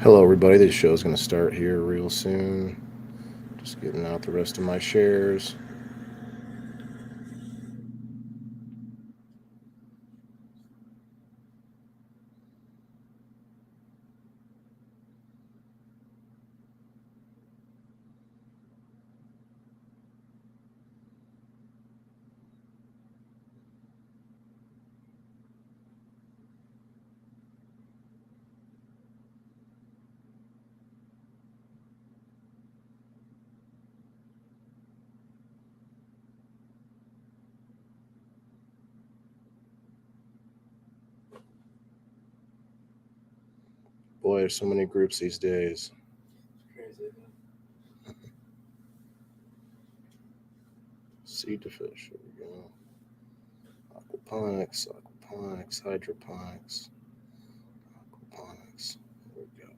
Hello, everybody. This show is going to start here real soon. Just getting out the rest of my shares. Boy, there's so many groups these days. Crazy. Seed to fish. Here we go. Aquaponics, hydroponics, aquaponics. There we go.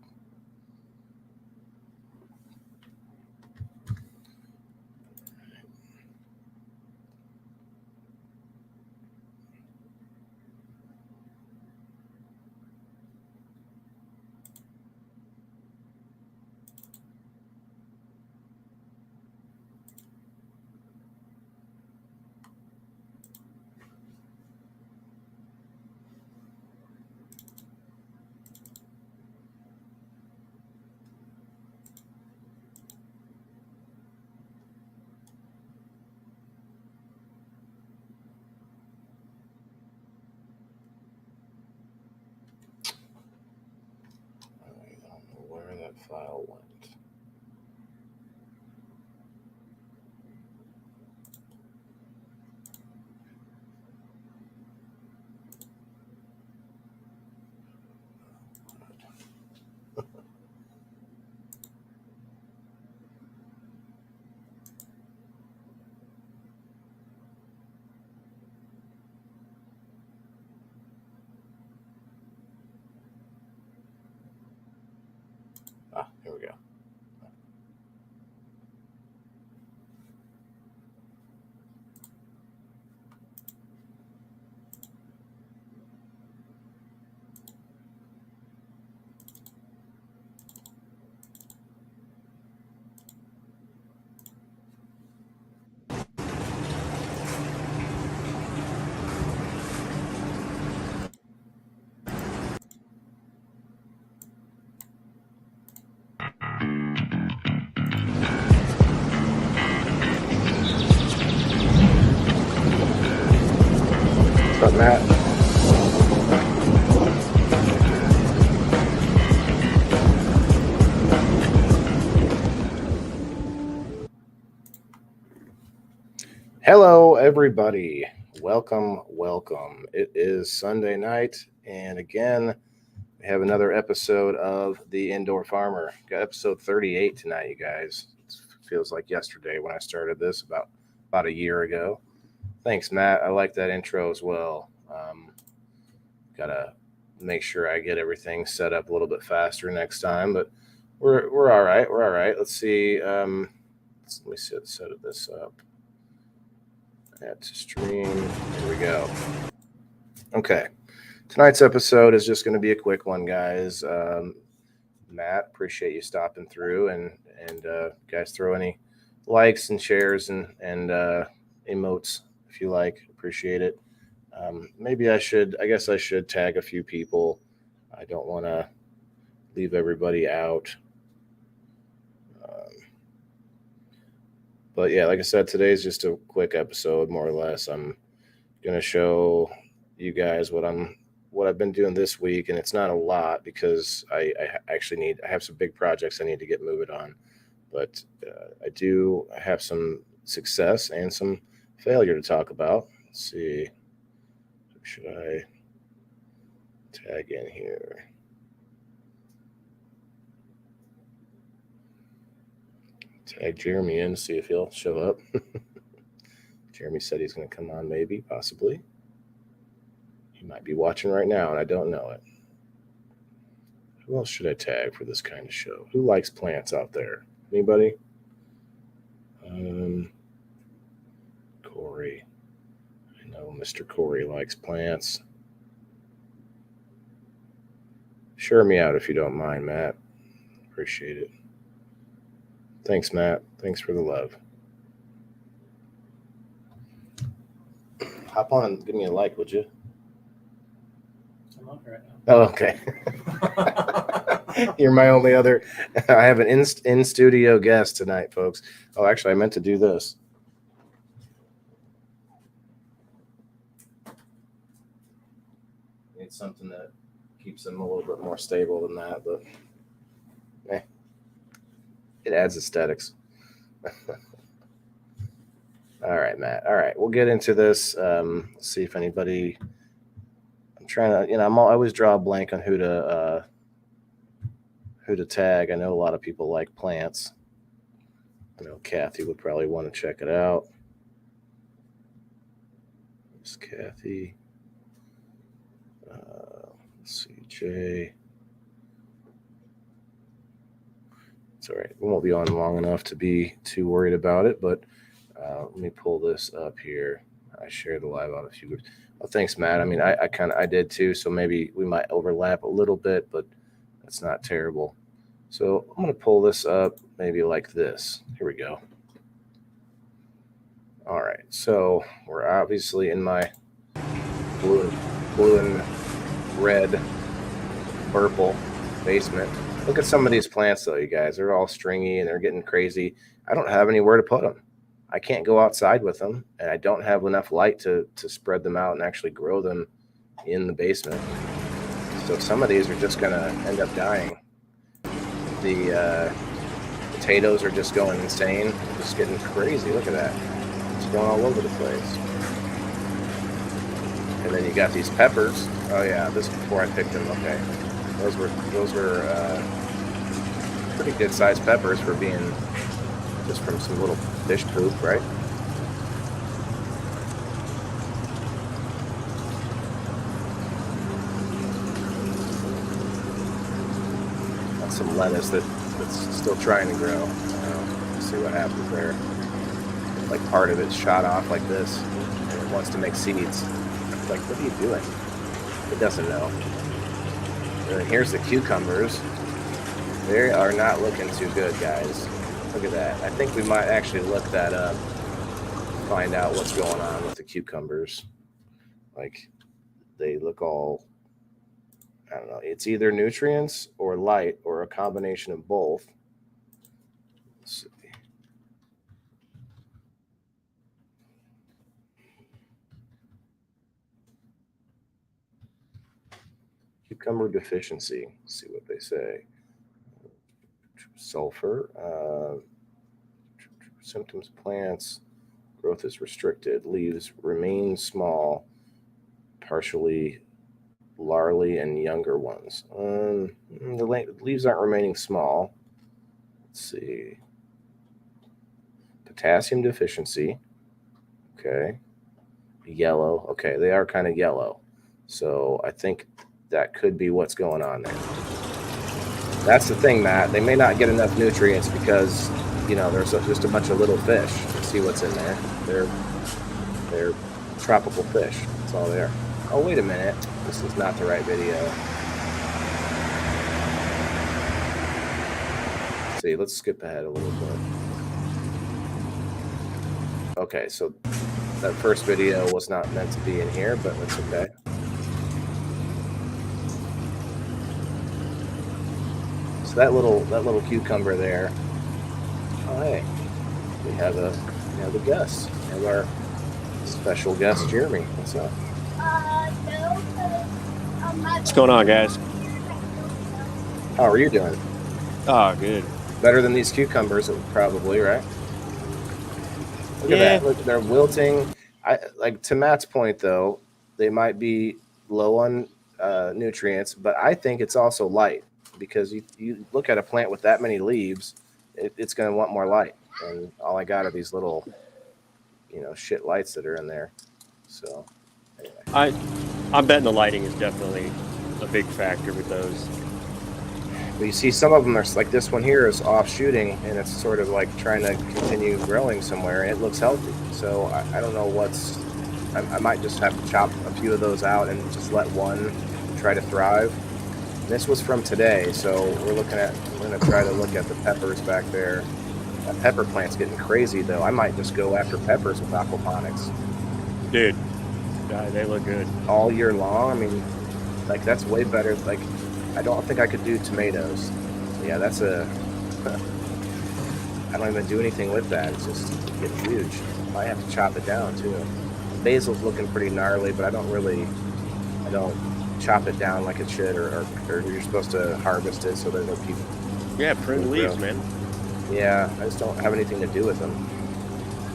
I don't know where that file went. Here we go. What's up, Matt? Hello, everybody. Welcome. It is Sunday night, and again, we have another episode of The Indoor Farmer. Got episode 38 tonight, you guys. It feels like yesterday when I started this about a year ago. Thanks, Matt. I like that intro as well. Gotta make sure I get everything set up a little bit faster next time, but we're all right. We're all right. Let's see. Let me set this up. Add to stream. Here we go. Okay. Tonight's episode is just going to be a quick one, guys. Matt, appreciate you stopping through, and guys, throw any likes and shares and emotes if you like. Appreciate it. Maybe I guess I should tag a few people. I don't want to leave everybody out. But yeah, like I said, today's just a quick episode, more or less. I'm gonna show you guys what I've been doing this week, and it's not a lot because I actually I have some big projects I need to get moving on, but I do have some success and some failure to talk about. Let's see, should I tag in here? Tag Jeremy in to see if he'll show up. Jeremy said he's going to come on, maybe, possibly. He might be watching right now, and I don't know it. Who else should I tag for this kind of show? Who likes plants out there? Anybody? Corey. I know Mr. Corey likes plants. Share me out if you don't mind, Matt. Appreciate it. Thanks, Matt. Thanks for the love. Hop on and give me a like, would you? I'm on right now. Oh, okay. You're my only other. I have an in studio guest tonight, folks. Oh, actually, I meant to do this. Need something that keeps them a little bit more stable than that, but it adds aesthetics. All right, Matt. All right, we'll get into this. See if anybody. I'm trying to, I always draw a blank on who to tag. I know a lot of people like plants. I know Kathy would probably want to check it out. There's Kathy. Let's see, Jay. It's all right. We won't be on long enough to be too worried about it, but let me pull this up here. I shared the live out a few groups. Well, thanks, Matt. I mean, I did too, so maybe we might overlap a little bit, but that's not terrible. So I'm going to pull this up maybe like this. Here we go. All right, so we're obviously in my blue and red purple basement. Look at some of these plants, though, you guys. They're all stringy and they're getting crazy. I don't have anywhere to put them. I can't go outside with them, and I don't have enough light to spread them out and actually grow them in the basement. So some of these are just going to end up dying. The potatoes are just going insane, just getting crazy. Look at that. It's going all over the place. And then you got these peppers. Oh, yeah, this is before I picked them. Okay. Those were pretty good-sized peppers for being just from some little fish poop, right? Got some lettuce that's still trying to grow. Let's see what happens there. Like part of it's shot off like this, and it wants to make seeds. Like, what are you doing? It doesn't know. And then here's the cucumbers. They are not looking too good, guys. Look at that. I think we might actually look that up, find out what's going on with the cucumbers. Like, they look all, I don't know. It's either nutrients or light or a combination of both. Let's see. Cucumber deficiency. Let's see what they say. Sulfur. Symptoms: plants. Growth is restricted. Leaves remain small, partially larvae and younger ones. The leaves aren't remaining small. Let's see. Potassium deficiency. Okay. Yellow. Okay, they are kind of yellow. So I think that could be what's going on there. That's the thing, Matt. They may not get enough nutrients because, there's just a bunch of little fish. Let's see what's in there. They're tropical fish. That's all they are. Oh, wait a minute. This is not the right video. Let's see, let's skip ahead a little bit. Okay, so that first video was not meant to be in here, but that's okay. So that little cucumber there. Oh, hey, we have a guest. We have our special guest, Jeremy. What's up? What's going on, guys? How are you doing? Oh, good. Better than these cucumbers, probably, right? Look at that. Look, they're wilting. To Matt's point, though, they might be low on nutrients, but I think it's also light, because you look at a plant with that many leaves, it's going to want more light. And all I got are these little, shit lights that are in there. So, anyway. I'm betting the lighting is definitely a big factor with those. But you see some of them are like this one here is off shooting, and it's sort of like trying to continue growing somewhere, and it looks healthy. So I don't know I might just have to chop a few of those out and just let one try to thrive. This was from today, so we're gonna try to look at the peppers back there. That pepper plant's getting crazy though. I might just go after peppers with aquaponics. Dude, they look good. All year long. I mean, like that's way better. Like, I don't think I could do tomatoes. Yeah, that's a. I don't even do anything with that. It's just getting huge. Might have to chop it down too. Basil's looking pretty gnarly, but I don't chop it down like it should, or you're supposed to harvest it so they don't keep. Yeah, prune leaves, man. Yeah, I just don't have anything to do with them.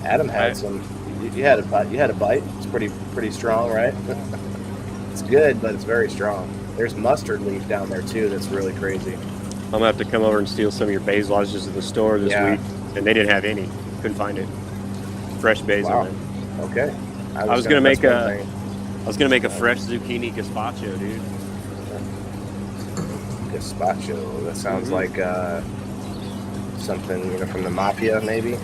Adam had some. You had a bite. You had a bite. It's pretty strong, right? It's good, but it's very strong. There's mustard leaf down there too. That's really crazy. I'm gonna have to come over and steal some of your basil. I was just at the store this week, and they didn't have any. Couldn't find it. Fresh basil. Wow. Man. Okay. I was gonna make a fresh zucchini gazpacho, dude. Gazpacho. That sounds like something from the mafia, maybe.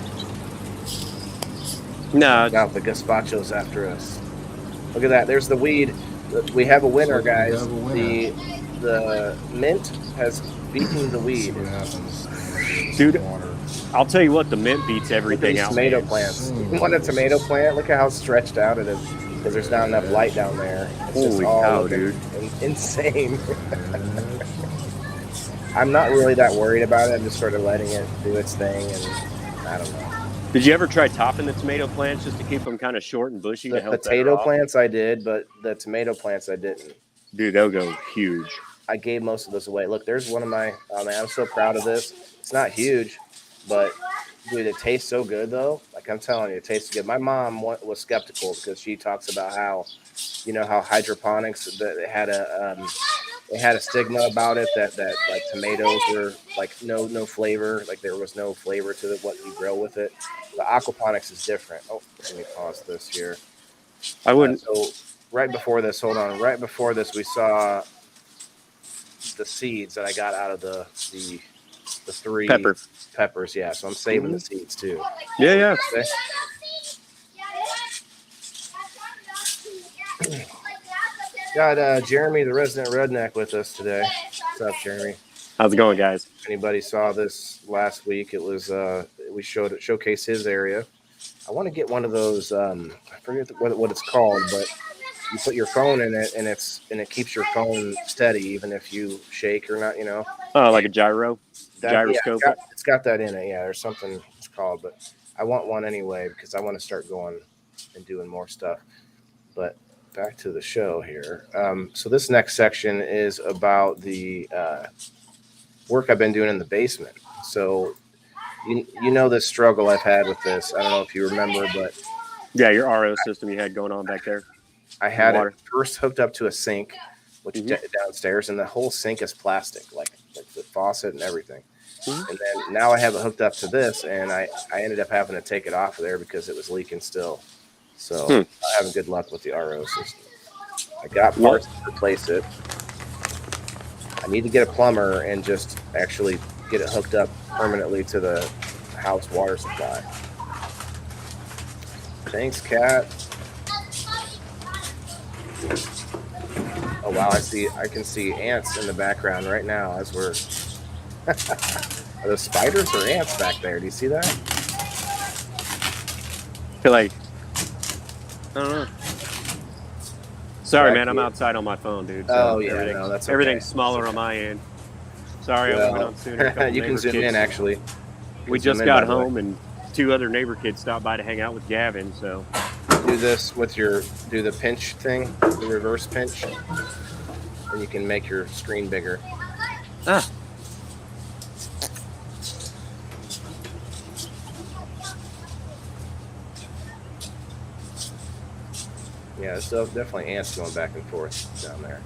No, the gazpacho's after us. Look at that. There's the weed. We have a winner, guys. The mint has beaten the weed. What happens? Dude, I'll tell you what, the mint beats everything out. Tomato plants. You want a tomato plant? Look at how stretched out it is. Because there's not enough light down there. It's Holy just all cow, dude. Insane. I'm not really that worried about it. I'm just sort of letting it do its thing, and I don't know. Did you ever try topping the tomato plants just to keep them kind of short and bushy? The to help potato plants I did, but the tomato plants I didn't. Dude, they'll go huge. I gave most of this away. Look, there's one of my. Oh man, I'm so proud of this. It's not huge, but dude, it tastes so good though. Like I'm telling you, it tastes good. My mom was skeptical because she talks about how hydroponics that it had a stigma about it that like tomatoes were like no flavor, like there was no flavor to what you grow with it. The aquaponics is different. Oh, let me pause this here. I wouldn't. So right before this, hold on. Right before this, we saw the seeds that I got out of the 3 peppers. Yeah, so I'm saving the seeds too. Yeah. Okay. Got Jeremy, the resident redneck, with us today. What's up, Jeremy? How's it going, guys? If anybody saw this last week, it was we showcased his area. I want to get one of those. I forget what it's called, but you put your phone in it, and it keeps your phone steady even if you shake or not. Oh, like a gyroscope. Yeah, it's got that in it. Yeah, there's something it's called, but I want one anyway because I want to start going and doing more stuff. But back to the show here. So this next section is about the work I've been doing in the basement. So you know this struggle I've had with this. I don't know if you remember, but yeah, your RO system you had going on back there. I had it first hooked up to a sink, which downstairs, and the whole sink is plastic, like the faucet and everything. And then now I have it hooked up to this, and I ended up having to take it off of there because it was leaking still. So I'm having good luck with the RO system. I got parts to replace it. I need to get a plumber and just actually get it hooked up permanently to the house water supply. Thanks, Kat. Oh wow, I can see ants in the background right now as we're are those spiders or ants back there? Do you see that? I feel like I don't know. Sorry, man. I'm outside on my phone, dude. So that's okay. Everything's smaller on my end. Sorry, I went on sooner. You can zoom in, actually. We just got home, and 2 other neighbor kids stopped by to hang out with Gavin. So do this with do the pinch thing, the reverse pinch, and you can make your screen bigger. Ah. Yeah, there's definitely ants going back and forth down there.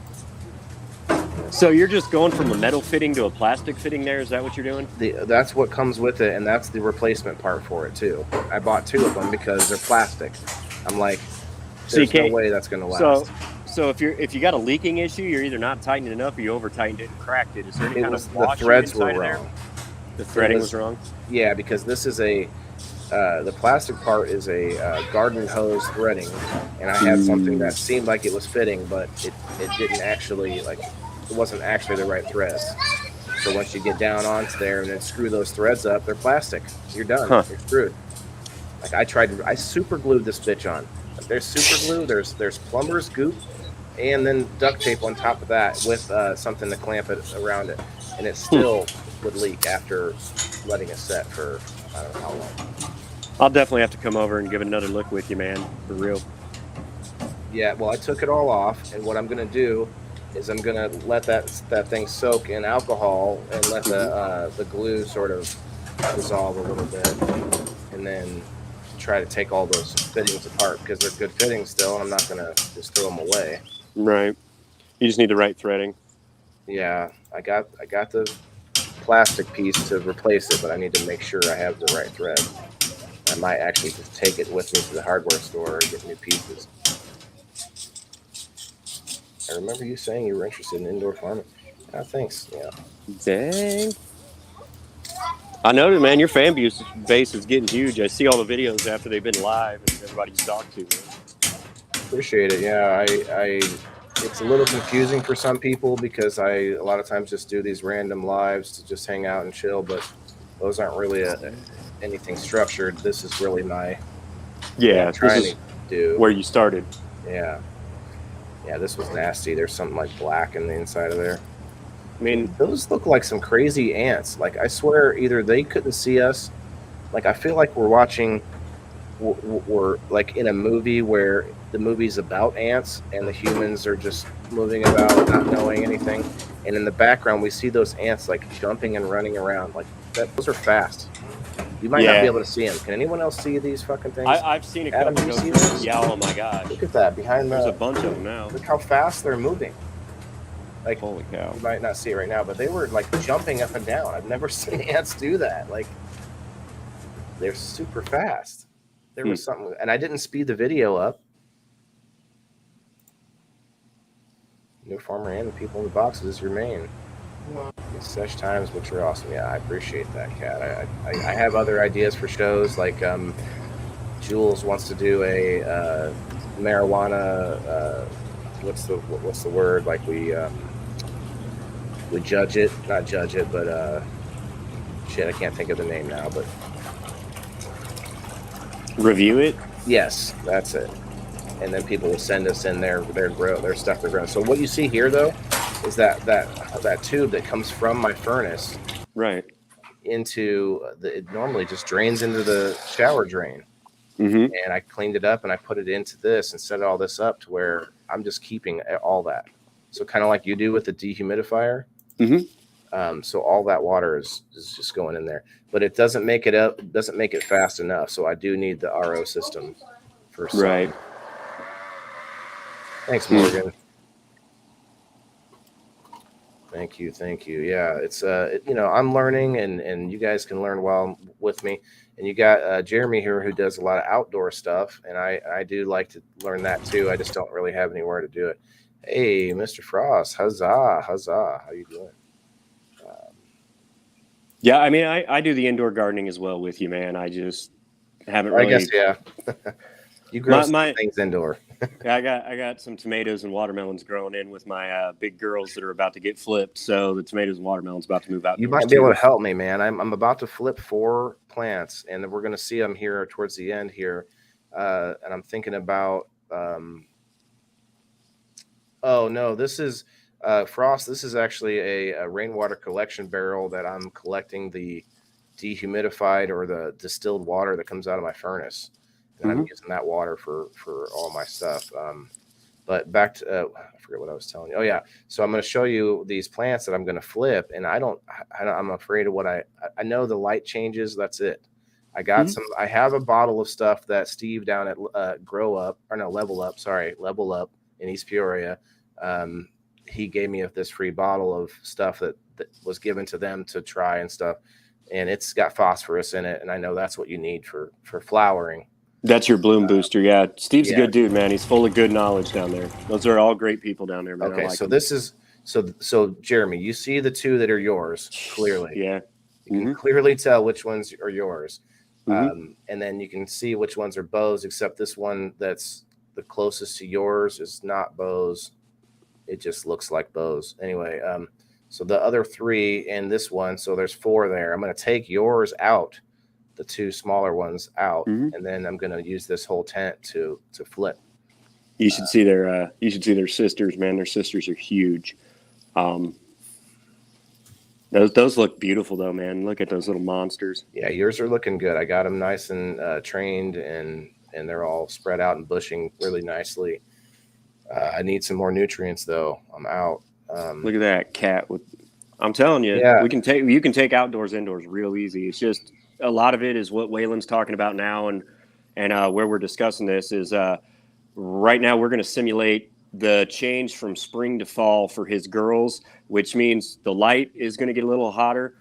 So you're just going from a metal fitting to a plastic fitting there? Is that what you're doing? That's what comes with it, and that's the replacement part for it, too. I bought 2 of them because they're plastic. I'm like, there's no way that's going to last. So if you got a leaking issue, you're either not tightening enough or you over-tightened it and cracked it. Is there any kind of the threads were wrong. The threading was wrong? Yeah, because this is the plastic part is a garden hose threading, and I had something that seemed like it was fitting, but it didn't actually wasn't actually the right threads. So once you get down onto there and then screw those threads up, they're plastic. You're done. Huh. You're screwed. Like I super glued this bitch on. Like there's super glue. There's plumber's goop, and then duct tape on top of that with something to clamp it around it, and it still would leak after letting it set for I don't know how long. I'll definitely have to come over and give it another look with you, man, for real. Yeah, well, I took it all off, and what I'm gonna do is I'm gonna let that thing soak in alcohol and let the glue sort of dissolve a little bit, and then try to take all those fittings apart because they're good fittings still. And I'm not gonna just throw them away. Right. You just need the right threading. Yeah, I got the plastic piece to replace it, but I need to make sure I have the right thread. I might actually just take it with me to the hardware store and get new pieces. I remember you saying you were interested in indoor farming. Thanks. Yeah. Dang. I know that, man. Your fan base is getting huge. I see all the videos after they've been live and everybody's talked to. Appreciate it. Yeah, I it's a little confusing for some people because I a lot of times just do these random lives to just hang out and chill, but those aren't really anything structured. This is really my trying to do where you started. Yeah, this was nasty. There's something like black in the inside of there. I mean, those look like some crazy ants. Like I swear, either they couldn't see us. Like I feel like we're watching. We're like in a movie where the movie's about ants and the humans are just moving about, not knowing anything. And in the background, we see those ants like jumping and running around. Like that, those are fast. You might not be able to see them. Can anyone else see these fucking things? I've seen a couple go through. Yeah, oh my gosh. Look at that behind There's a bunch of them now. Look how fast they're moving. Like, holy cow. You might not see it right now, but they were like jumping up and down. I've never seen ants do that. Like, they're super fast. There was something, and I didn't speed the video up. New farmer and the people in the boxes remain. Such times, which are awesome. Yeah, I appreciate that, Kat. I have other ideas for shows, like Jules wants to do a marijuana. What's the word? Like we judge it, not judge it, but shit, I can't think of the name now. But review it. Yes, that's it. And then people will send us in their stuff they're growing. So what you see here, though, is that tube that comes from my furnace, right, into it normally just drains into the shower drain. And I cleaned it up and I put it into this and set all this up to where I'm just keeping all that. So kind of like you do with the dehumidifier. So all that water is just going in there, but it doesn't make it fast enough. So I do need the RO system for some. Right. Thanks, Morgan. Thank you. Yeah, it's I'm learning, and you guys can learn while with me. And you got Jeremy here who does a lot of outdoor stuff, and I do like to learn that too. I just don't really have anywhere to do it. Hey, Mr. Frost, huzzah! How you doing? Yeah, I mean, I do the indoor gardening as well with you, man. I just haven't really. I guess, yeah. You grow some things indoor. I got some tomatoes and watermelons growing in with my big girls that are about to get flipped. So the tomatoes and watermelons about to move out. You might be able to help me, man. I'm about to flip 4 plants, and we're going to see them here towards the end here. And I'm thinking about. Oh no, this is Frost. This is actually a rainwater collection barrel that I'm collecting the dehumidified or the distilled water that comes out of my furnace. And I'm using that water for all my stuff. But back to I forget what I was telling you. Oh yeah, so I'm going to show you these plants that I'm going to flip, and I'm afraid of what I know the light changes. That's it. I got some. I have a bottle of stuff that Steve down at Level Up in East Peoria. He gave me this free bottle of stuff that was given to them to try and stuff, and it's got phosphorus in it, and I know that's what you need for flowering. That's your bloom booster. Yeah. Steve's a good dude, man. He's full of good knowledge down there. Those are all great people down there, man. Okay. So this is, so Jeremy, you see the 2 that are yours clearly. Yeah. You can clearly tell which ones are yours. And then you can see which ones are Bo's, except this one that's the closest to yours is not Bo's. it just looks like bows. Anyway, so the other 3 in this one, so there's 4 there. I'm going to take yours out, the 2 smaller ones out, Mhm. and then I'm going to use this whole tent to flip. You should see their sisters, man. Their sisters are huge. Those look beautiful though, man. Look at those little monsters. Yeah, yours are looking good. I got them nice and trained, and they're all spread out and bushing really nicely. I need some more nutrients though. I'm out. Look at that cat with. I'm telling you, Yeah. you can take outdoors, indoors real easy. It's just a lot of it is what Waylon's talking about now, and where we're discussing this is right now we're going to simulate the change from spring to fall for his girls, which means the light is going to get a little hotter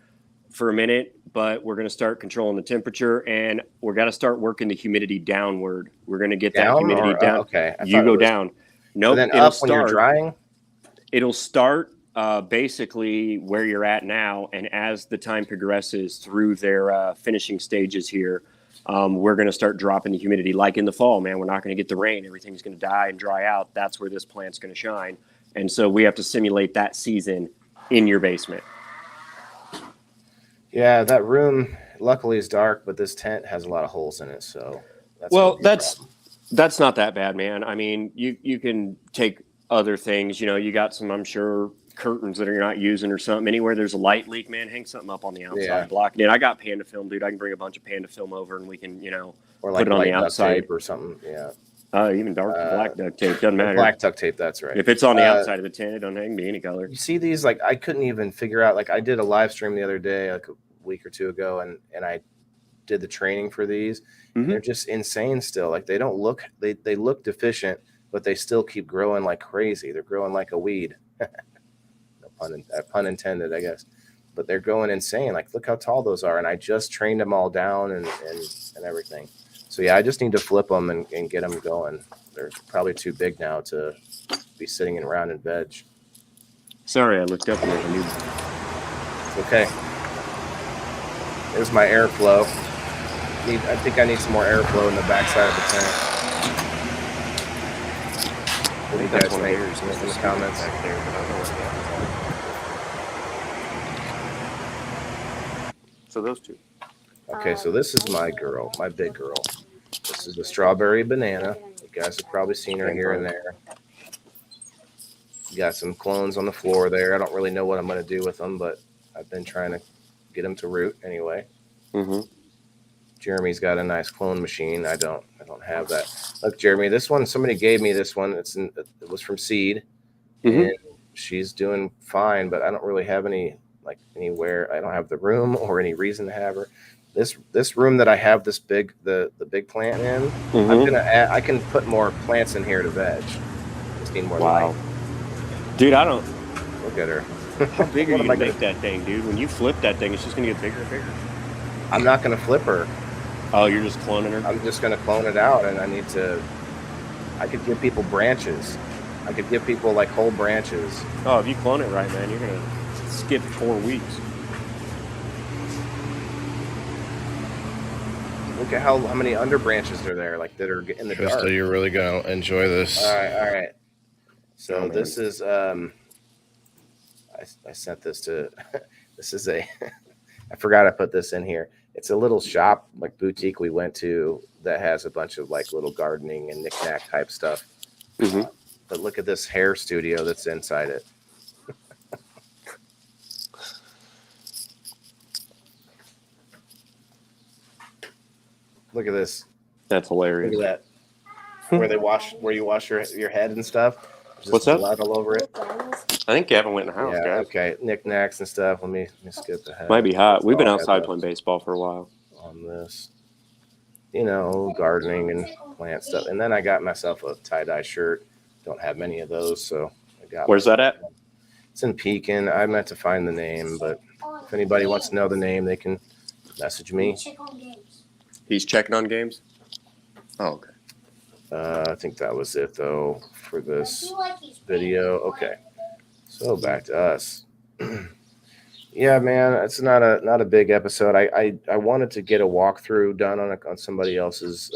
for a minute, but we're going to start controlling the temperature, and we're going to start working the humidity downward. We're going to get that humidity down. Okay, you go down. Nope. Then it'll up start when you're drying. It'll start basically where you're at now, and as the time progresses through their finishing stages here, we're going to start dropping the humidity. Like in the fall, man, we're not going to get the rain. Everything's going to die and dry out. That's where this plant's going to shine. And so we have to simulate that season in your basement. Yeah, that room luckily is dark, but this tent has a lot of holes in it. So that's not that bad, man. I mean, you can take other things. You got some, I'm sure, curtains that you're not using or something. Anywhere there's a light leak, man, hang something up on the outside, blocking it. I got Panda film, dude. I can bring a bunch of Panda film over, and we can, or like put it on the outside or something. Yeah. Even dark black duct tape doesn't matter. Black duct tape, that's right. If it's on the outside of the tent, it doesn't be any color. You see these? Like, I couldn't even figure out. Like, I did a live stream the other day, like a week or 2 ago, and I did the training for these. Mm-hmm. And they're just insane still. Like, they don't look. They look deficient, but they still keep growing like crazy. They're growing like a weed. Pun intended, I guess. But they're going insane. Like, look how tall those are. And I just trained them all down and everything. So, yeah, I just need to flip them and get them going. They're probably too big now to be sitting around in veg. Sorry, I looked up and there's a new. It's okay. There's my airflow. I think I need some more airflow in the backside of the tent. What do you guys think in the comments? Back there, but I don't know what the So those two. Okay, so this is my girl, my big girl. This is the strawberry banana. You guys have probably seen her here and there. Got some clones on the floor there. I don't really know what I'm going to do with them, but I've been trying to get them to root anyway. Mm-hmm. Jeremy's got a nice clone machine. I don't have that. Look, Jeremy, this one, somebody gave me this one. It was from seed, and she's doing fine, but I don't really have anywhere. I don't have the room or any reason to have her. This room that I have the big plant in, I'm gonna add. I can put more plants in here to veg. Just need more light. Dude, I don't look at her. How big are you gonna make that thing, dude? When you flip that thing, it's just gonna get bigger and bigger. I'm not gonna flip her. Oh, you're just cloning her? I'm just gonna clone it out, and I could give people branches. I could give people like whole branches. Oh, if you clone it right, man, you're gonna skip 4 weeks. Look at how many under branches are there, like that are in the dark. Krista, you're really gonna enjoy this. All right. So this is I sent this to. This is a. I forgot I put this in here. It's a little shop, like boutique we went to that has a bunch of like little gardening and knickknack type stuff. Mm-hmm. But look at this hair studio that's inside it. Look at this. That's hilarious. Look at that. Where you wash your head and stuff. Just what's that? Blood all over it. I think Gavin went in the house, Yeah, guys. okay. Knickknacks and stuff. Let me skip ahead. Might be hot. We've been outside playing baseball for a while. On this, gardening and plant stuff. And then I got myself a tie-dye shirt. Don't have many of those, so I got. Where's that at? It's in Pekin. I meant to find the name, but if anybody wants to know the name, they can message me. He's checking on games? Oh, okay. I think that was it, though, for this video. Okay. So back to us. Yeah, man, it's not a big episode. I wanted to get a walkthrough done on somebody else's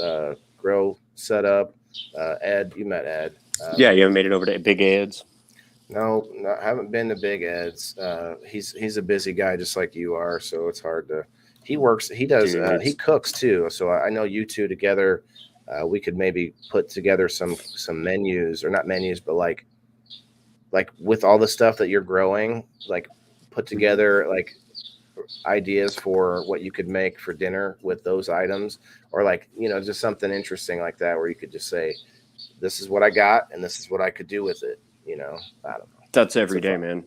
grow setup. Ed, you met Ed. Yeah, you haven't made it over to Big Ed's? No, I haven't been to Big Ed's. He's a busy guy just like you are, so it's hard to. He works. He does. Dude, He cooks too. So I know you two together. We could maybe put together some menus, or not menus, but like with all the stuff that you're growing, like put together like ideas for what you could make for dinner with those items, or like just something interesting like that where you could just say, "This is what I got, and this is what I could do with it." I don't know. That's every day, man.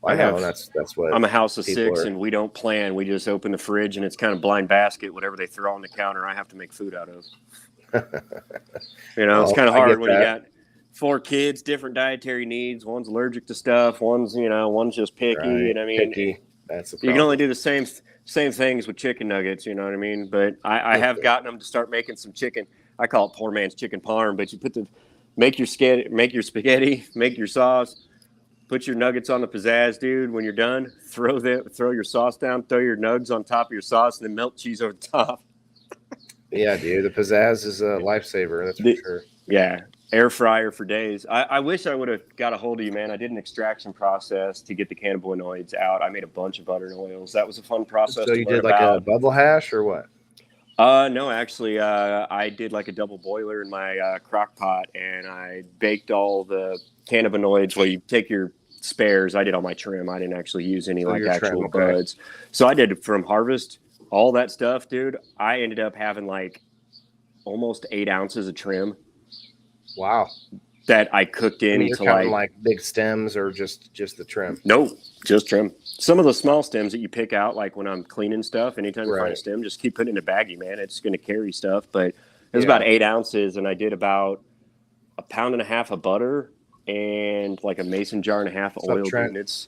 I know that's what I'm a house of people six, are. and we don't plan. We just open the fridge, and it's kind of blind basket. Whatever they throw on the counter, I have to make food out of. It's kind of hard when you got 4 kids, different dietary needs. One's allergic to stuff. One's just picky. Right. And I mean, picky. That's you can only do the same things with chicken nuggets. You know what I mean? But I have gotten them to start making some chicken. I call it poor man's chicken parm. But you make your spaghetti, make your sauce. Put your nuggets on the pizzazz, dude. When you're done, throw your sauce down, throw your nugs on top of your sauce, and then melt cheese over the top. Yeah, dude. The pizzazz is a lifesaver. That's for sure. Yeah, air fryer for days. I wish I would have got a hold of you, man. I did an extraction process to get the cannabinoids out. I made a bunch of butter and oils. That was a fun process. So you did like a bubble hash or what? No, actually, I did like a double boiler in my crock pot, and I baked all the cannabinoids. Well, you take your spares. I did all my trim. I didn't actually use any actual buds. So I did from harvest, all that stuff, dude. I ended up having like almost 8 ounces of trim. Wow. That I cooked in. You're counting like big stems or just the trim? No, just trim. Some of the small stems that you pick out, like when I'm cleaning stuff, anytime you find a stem, just keep putting it in a baggie, man. It's going to carry stuff. But it was about 8 ounces, and I did about 1.5 pounds of butter and like a mason jar and a half of oil. And it's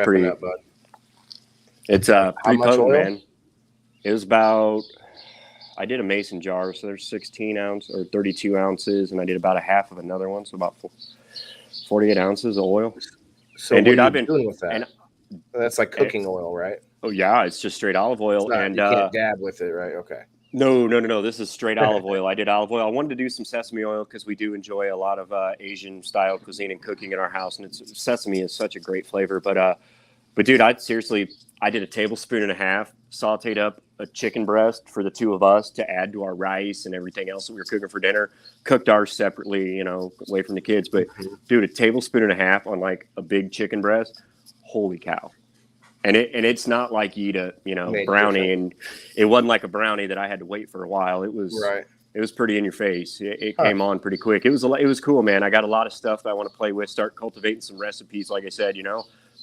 pretty up, bud. It's pretty potent, man. It was about, I did a mason jar, so there's 16 ounces or 32 ounces, and I did about a half of another one, so about 48 ounces of oil. So, and dude, I've been doing with that. And that's like cooking oil, right? Oh yeah, it's just straight olive oil, and you can't dab with it, right? Okay. No. This is straight olive oil. I did olive oil. I wanted to do some sesame oil because we do enjoy a lot of Asian style cuisine and cooking in our house, and sesame is such a great flavor. But dude, I did a tablespoon and a half, sauteed up a chicken breast for the 2 of us to add to our rice and everything else that we were cooking for dinner. Cooked ours separately, away from the kids. But dude, a tablespoon and a half on like a big chicken breast. Holy cow. And it's not like you eat a brownie, and it wasn't like a brownie that I had to wait for a while. It was It was pretty in your face. It came on pretty quick. It was cool, man. I got a lot of stuff that I want to play with. Start cultivating some recipes, like I said.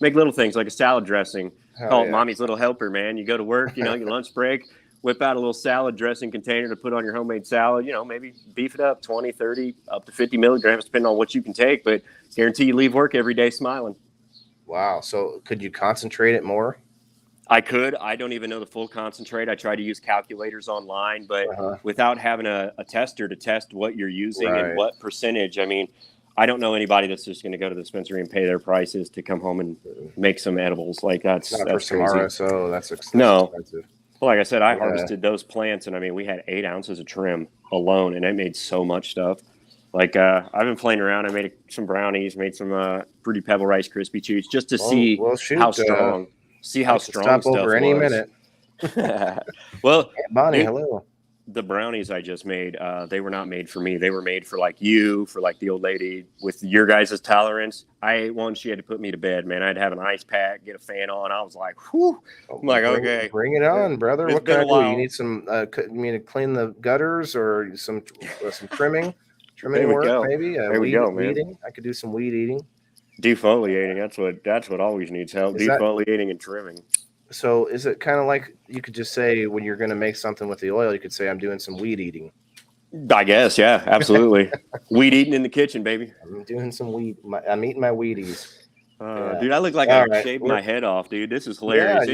Make little things like a salad dressing. Call it Mommy's Little Helper, man. You go to work, your lunch break, whip out a little salad dressing container to put on your homemade salad. Maybe beef it up 20, 30, up to 50 milligrams, depending on what you can take. But guarantee you leave work every day smiling. Wow. So could you concentrate it more? I could. I don't even know the full concentrate. I try to use calculators online, but without having a tester to test what you're using and what percentage. I mean, I don't know anybody that's just going to go to the dispensary and pay their prices to come home and make some edibles. Like that's for tomorrow, so that's expensive. No. Well, like I said, I harvested those plants, and I mean, we had 8 ounces of trim alone, and it made so much stuff. Like I've been playing around. I made some brownies, made some Fruity Pebble Rice Krispie Treats just to see how strong. See how strong stop stuff over any minute. Well, hey, Bonnie, hello. The brownies I just made, they were not made for me. They were made for like you, for like the old lady with your guys' tolerance. I ate one. She had to put me to bed, man. I had to have an ice pack, get a fan on. I was like, whew. I'm like, okay. Bring it on, brother. What can I do? You need some, to clean the gutters or some trimming? Trimming work, maybe? There we go, man. Weeding. I could do some weed eating. Defoliating, that's what always needs help. Defoliating and trimming. So is it kind of like you could just say when you're going to make something with the oil, you could say I'm doing some weed eating? I guess, yeah, absolutely. Weed eating in the kitchen, baby. I'm doing some weed. I'm eating my Wheaties. Dude, I look like I shaved my head off, dude. This is hilarious.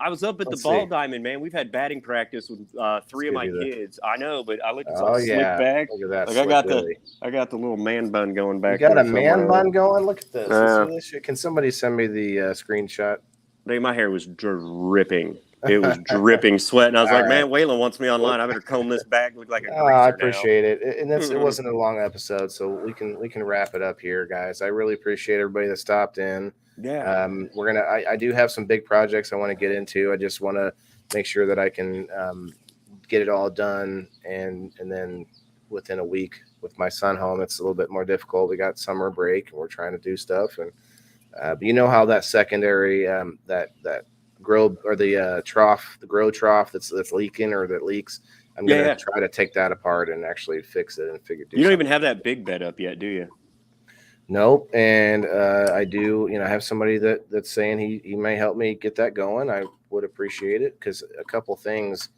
I was up at the Ball Diamond, man. We've had batting practice with 3 of my kids. I know, but I look at some slick back. Look at that. Like I got the little man bun going back. You got a man bun going? Look at this. Can somebody send me the screenshot? My hair was dripping. It was dripping sweat, and I was All like, right. "Man, Waylon wants me online. I better comb this back. Look like a greaser I now." appreciate it, and it Mhm. wasn't a long episode, so we can wrap it up here, guys. I really appreciate everybody that stopped in. Yeah. I do have some big projects I want to get into. I just want to make sure that I can get it all done, and then within a week with my son home, it's a little bit more difficult. We got summer break, and we're trying to do stuff, and but you know how that secondary that grow or the trough, the grow trough that's leaking or that leaks. I'm gonna Yeah. try to take that apart and actually fix it and do You don't something. even have that big bed up yet, do you? Nope. And I do, I have somebody that's saying he may help me get that going. I would appreciate it because a couple things.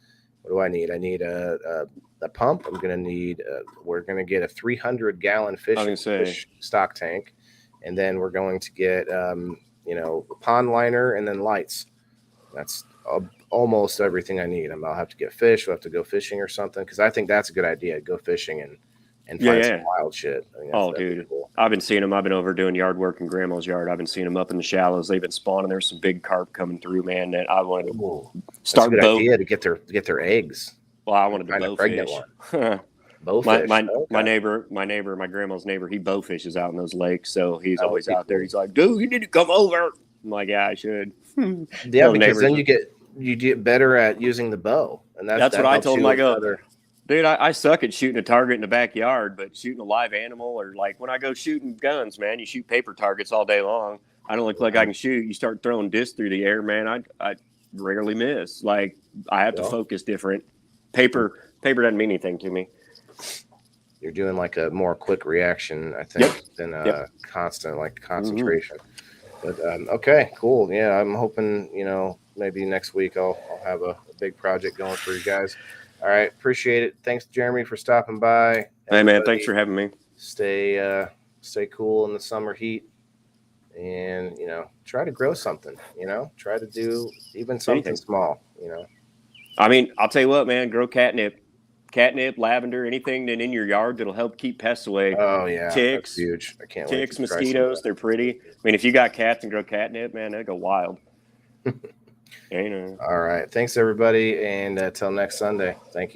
What do I need? I need a pump. I'm going to need, we're going to get a 300-gallon fish stock tank. And then we're going to get, a pond liner and then lights. That's almost everything I need. I'll have to get fish. We'll have to go fishing or something because I think that's a good idea. Go fishing and find some wild shit. Oh, dude. Cool. I've been seeing them. I've been over doing yard work in Grandma's yard. I've been seeing them up in the shallows. They've been spawning. There's some big carp coming through, man, that I wanted to start boat. Idea to get their eggs. Well, I wanted to bow fish. My neighbor, my grandma's neighbor, he bow fishes out in those lakes. So he's always out there. He's like, dude, you need to come over. I'm like, yeah, I should. Yeah, because then you get better at using the bow. And that's what I told him. I go, dude, I suck at shooting a target in the backyard, but shooting a live animal or like when I go shooting guns, man, you shoot paper targets all day long. I don't look like I can shoot. You start throwing discs through the air, man. I rarely miss. Like I have to focus different. Paper doesn't mean anything to me. You're doing like a more quick reaction, I think, than constant like concentration. But okay, cool. Yeah, I'm hoping maybe next week I'll have a big project going for you guys. All right, appreciate it. Thanks, Jeremy, for stopping by. Hey, man, thanks for having me. Stay cool in the summer heat, and try to grow something. Try to do even something small. I mean, I'll tell you what, man. Grow catnip, lavender, anything that in your yard that'll help keep pests away. Oh yeah, ticks, that's huge. I can't ticks, wait to mosquitoes. They're pretty. I mean, if you got cats and grow catnip, man, they go wild. All right. Thanks, everybody. And till next Sunday. Thank you.